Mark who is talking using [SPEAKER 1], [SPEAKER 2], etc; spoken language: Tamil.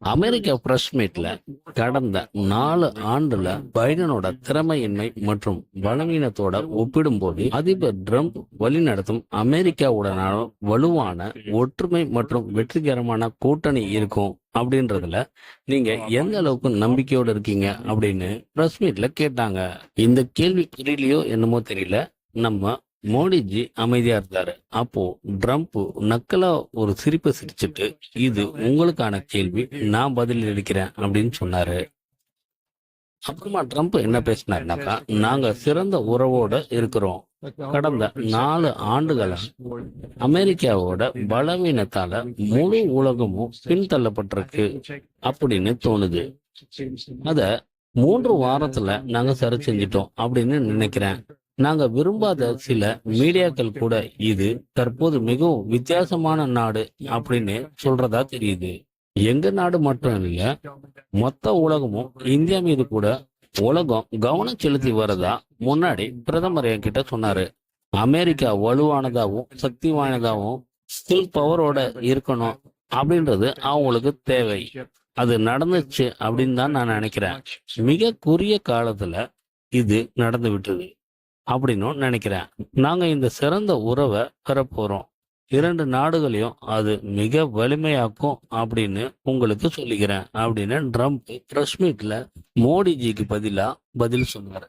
[SPEAKER 1] அமெரிக்கா பிரஸ் மீட்ல கடந்த 4 ஆண்டுல பைடனோட திறமையின்மை மற்றும் பலவீனத்தோட ஒப்பிடும்போது அதிபர் ட்ரம்ப் வழிநடத்தும் அமெரிக்காவுடனான வலுவான ஒற்றுமை மற்றும் வெற்றிகரமான கூட்டணி இருக்கும் அப்படின்றதுல நீங்க எந்த அளவுக்கு நம்பிக்கையோட இருக்கீங்க அப்படின்னு பிரஸ் மீட்ல கேட்டாங்க. இந்த கேள்வி புரியலையோ என்னமோ தெரியல, நம்ம மோடிஜி அமைதியா இருந்தாரு. அப்போ ட்ரம்ப் நக்கலா ஒரு சிரிப்பை சிரிச்சிட்டு, இது உங்களுக்கான கேள்வி, நான் பதில் அளிக்கிறேன் அப்படின்னு சொன்னாரு. அப்புறமா ட்ரம்ப் என்ன பேசினாருனாக்கா, நாங்க சிறந்த உறவோட இருக்கிறோம். கடந்த 4 ஆண்டுகளா அமெரிக்காவோட பலவீனத்தால முழு உலகமும் பின்தள்ளப்பட்டிருக்கு அப்படின்னு தோணுது. அத 3 வாரத்துல நாங்க சரி செஞ்சிட்டோம் அப்படின்னு நினைக்கிறேன். நாங்க விரும்பாத சில மீடியாக்கள் கூட இது தற்போது மிகவும் வித்தியாசமான நாடு அப்படின்னு சொல்றதா தெரியுது. எங்க நாடு மட்டும் இல்ல, மொத்த உலகமும் இந்தியா மீது கூட உலகம் கவனம் செலுத்தி வரதா முன்னாடி பிரதமர் என்கிட்ட சொன்னாரு. அமெரிக்கா வலுவானதாகவும் சக்தி வாய்ந்ததாகவும் ஸ்டில் பவரோட இருக்கணும் அப்படின்றது அவங்களுக்கு தேவை. அது நடந்துச்சு அப்படின்னு தான் நான் நினைக்கிறேன். மிக குறுகிய காலத்துல இது நடந்து விட்டது அப்படின்னு நினைக்கிறேன். நாங்க இந்த சிறந்த உறவை பெறப்போறோம். 2 நாடுகளையும் அது மிக வலிமையாக்கும் அப்படின்னு உங்களுக்கு சொல்லிக்கிறேன் அப்படின்னு ட்ரம்ப் பிரஸ் மீட்ல மோடிஜிக்கு பதிலா பதில் சொன்னார்.